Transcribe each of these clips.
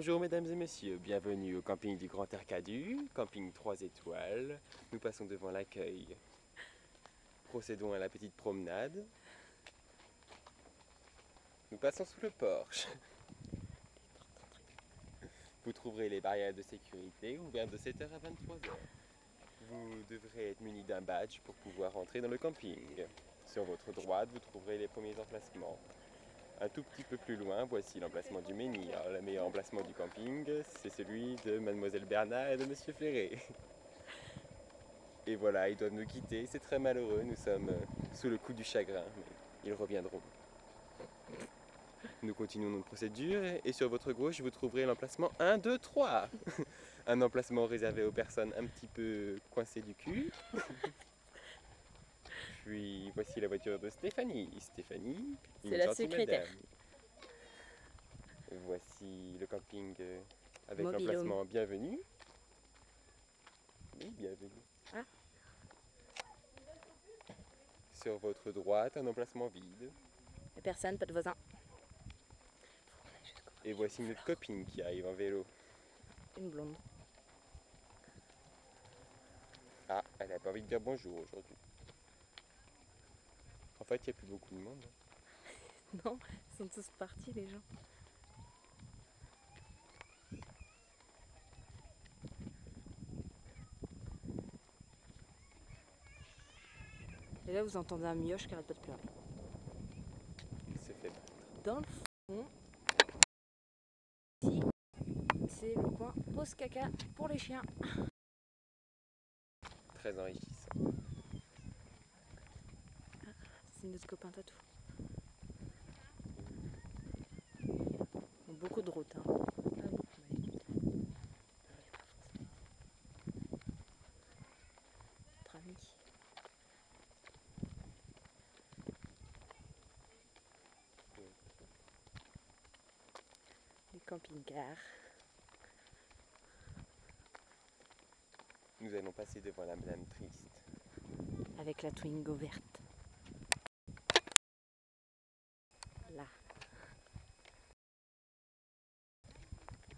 Bonjour mesdames et messieurs, bienvenue au camping du Grand Arcadu, camping 3 étoiles. Nous passons devant l'accueil. Procédons à la petite promenade. Nous passons sous le porche. Vous trouverez les barrières de sécurité ouvertes de 7h à 23h. Vous devrez être muni d'un badge pour pouvoir entrer dans le camping. Sur votre droite, vous trouverez les premiers emplacements. Un tout petit peu plus loin, voici l'emplacement du menhir. Le meilleur emplacement du camping, c'est celui de Mademoiselle Bernard et de Monsieur Ferré. Et voilà, ils doivent nous quitter, c'est très malheureux, nous sommes sous le coup du chagrin, mais ils reviendront. Nous continuons notre procédure et sur votre gauche, vous trouverez l'emplacement 1, 2, 3. Un emplacement réservé aux personnes un petit peu coincées du cul. Puis voici la voiture de Stéphanie. Stéphanie, C'est une la gentille secrétaire. madame. Voici le camping avec Mobile home. l'emplacement bienvenue. Oui, bienvenue. Ah. Sur votre droite, un emplacement vide. Et personne, pas de voisins. Et voici notre copine qui arrive en vélo. Une blonde. Ah, elle n'a pas envie de dire bonjour aujourd'hui. En fait, il n'y a plus beaucoup de monde. Non, ils sont tous partis les gens. Et là vous entendez un mioche qui arrête pas de pleurer. Il se fait Dans le fond, ici, c'est le coin pause caca pour les chiens. très enrichissant. C'est notre copain Tatou. Beaucoup de routes. Hein. Ah oui, notre ami. Les camping-cars. Nous allons passer devant la Madame Triste. Avec la Twingo verte. Là.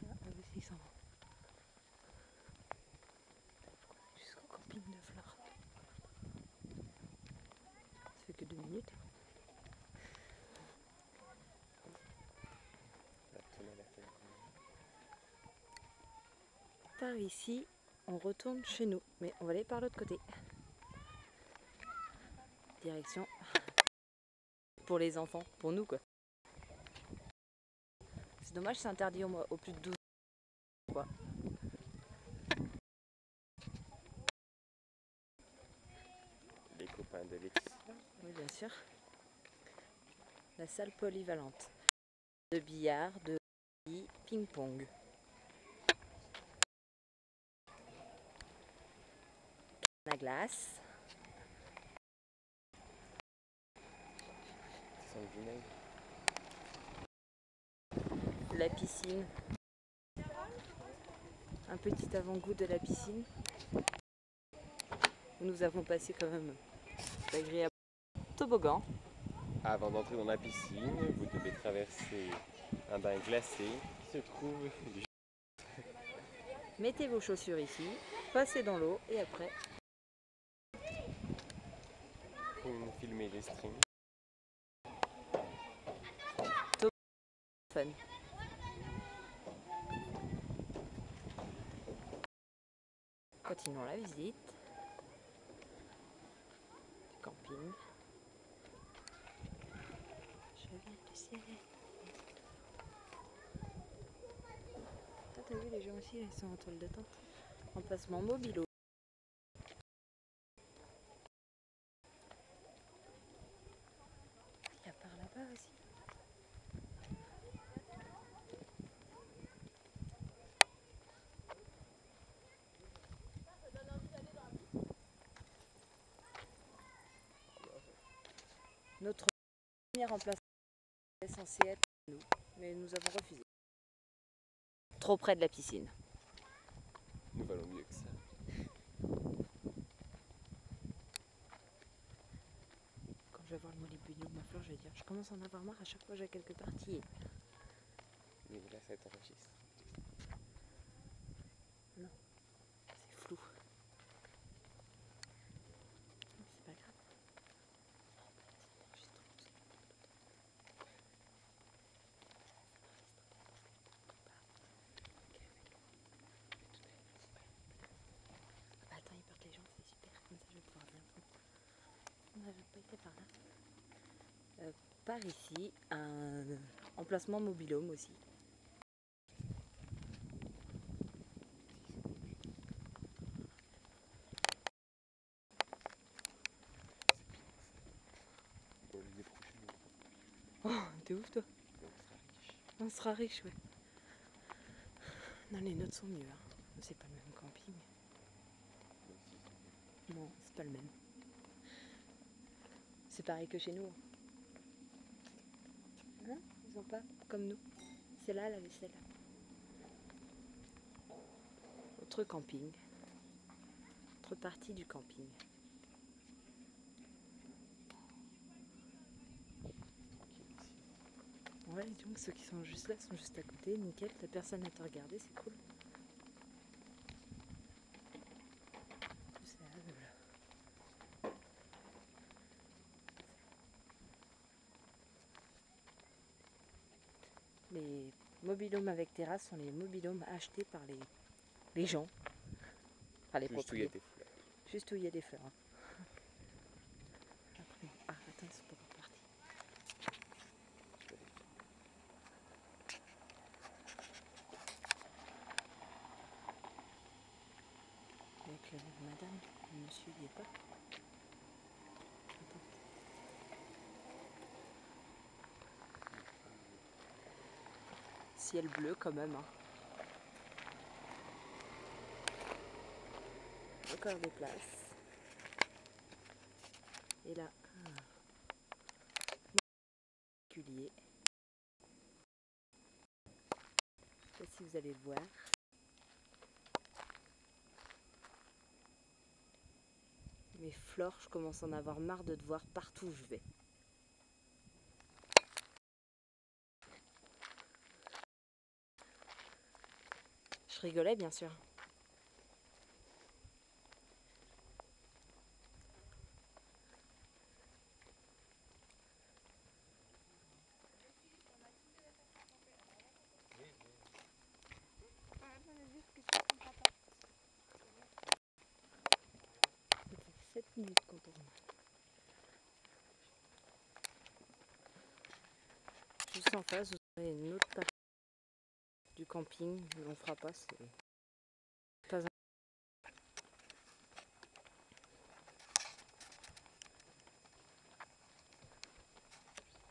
Ah oui, ils s'en vont. Jusqu'au camping de Flore. Ça fait que 2 minutes. La tonne à la fin. Par ici, on retourne chez nous, mais on va aller par l'autre côté. Direction pour les enfants, pour nous quoi. C'est dommage, c'est interdit au plus de 12 ans quoi. Les copains de Laetitia. Oui bien sûr. La salle polyvalente. De billard, de ping-pong. La glace. Sans le vinaigre. La piscine. Un petit avant-goût de la piscine. Nous avons passé quand même d'agréables toboggans. Avant d'entrer dans la piscine, vous devez traverser un bain glacé qui se trouve juste. Mettez vos chaussures ici, passez dans l'eau et après Pour filmer les streams. fun. Continuons la visite. Camping. Je viens du ciel. Ah, t'as vu les gens aussi, là, ils sont en toile de tente. Emplacement mobile. Il y a par là-bas aussi. Notre premier emplacement est censé être nous, mais nous avons refusé. Trop près de la piscine. Nous valons mieux que ça. Quand je vais voir le molybdenum de ma fleur, je vais dire je commence à en avoir marre à chaque fois que j'ai quelques parties. Mais là, ça t'enregistre. par ici un emplacement mobil-home aussi. Bon, l'année prochaine, Oh, t'es ouf toi. on sera riche. On sera riche, ouais. Non, les nôtres sont mieux. Hein. C'est pas le même camping. Moi aussi, c'est Non, c'est pas le même. C'est pareil que chez nous. Hein, ils ont pas comme nous. C'est là la vaisselle. Autre camping. Autre partie du camping. tranquille ici. Ouais, donc ceux qui sont juste là sont juste à côté. Nickel, t'as personne à te regarder, c'est cool. C'est agréable. Les mobil-homes avec terrasse sont les mobil-homes achetés par les gens. Enfin, les Juste où il y a propriétaires. des fleurs. Juste où il y a des fleurs. Après, ah, attends, c'est pas reparti. Je vais aller faire. Avec la madame, le monsieur il y est pas. Attends. Ciel bleu quand même. Hein. Encore des places. Et là, un particulier. Je sais pas si vous allez le voir. Mais Flore, je commence à en avoir marre de te voir partout où je vais. Je rigolais bien sûr. Ça fait 7 minutes qu'on tourne. Juste en face, vous aurez une autre partie du camping. Mais on fera pas, c'est pas un...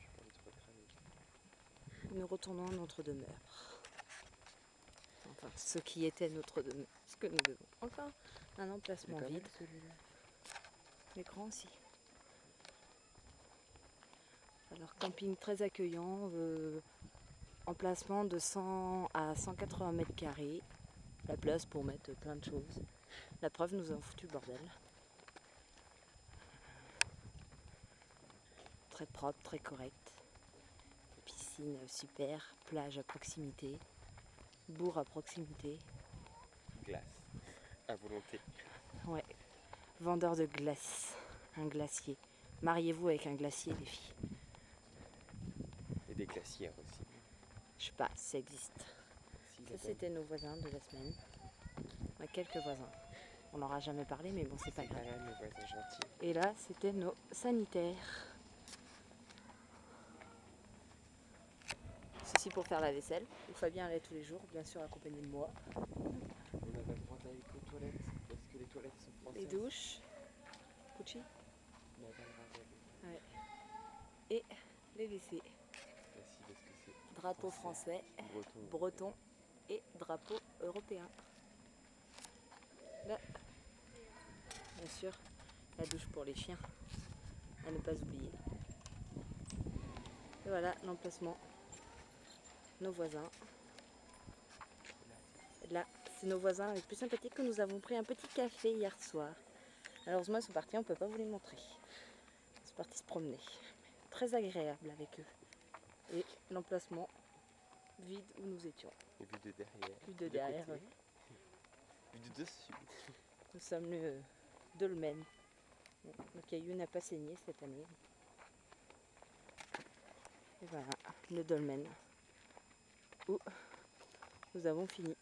J'ai pas envie de recramer. Nous retournons à notre demeure. Enfin, ce qui était notre demeure. Ce que nous devons. Enfin, un emplacement C'est pas vide. mal, celui-là. Mais grand aussi. Alors, camping très accueillant. Emplacement de 100 à 180 mètres carrés. La place pour mettre plein de choses. La preuve, nous avons foutu le bordel. Très propre, très correct. Piscine super, plage à proximité, bourg à proximité. Glace. À volonté. Ouais, vendeur de glace, un glacier. Mariez-vous avec un glacier, les filles. Et des glacières aussi. Je sais pas si ça existe. Si, Ça, c'était nos voisins de la semaine. On a quelques voisins. On n'en aura jamais parlé, mais bon, c'est pas grave. là, nos voisins gentils. Et là, c'était nos sanitaires. Ceci pour faire la vaisselle, où Fabien allait tous les jours, bien sûr accompagné de moi. On n'a pas le droit d'aller qu'aux toilettes parce que les toilettes sont françaises. Les douches, Gucci, On n'a pas le droit d'aller. et les WC. Bah si, parce que c'est Drapeau français, breton et drapeau européen. Là, bien sûr, la douche pour les chiens, à ne pas oublier. Et voilà l'emplacement. Nos voisins. Là, c'est nos voisins les plus sympathiques que nous avons pris un petit café hier soir. Malheureusement, ils sont partis, on ne peut pas vous les montrer. Ils sont partis se promener. Très agréable avec eux. Et l'emplacement vide où nous étions. Et vue de derrière. Vue de derrière, côté. ouais. Vue de dessus. Nous sommes le dolmen. Bon, le caillou n'a pas saigné cette année. Et voilà, le dolmen. Où nous avons fini.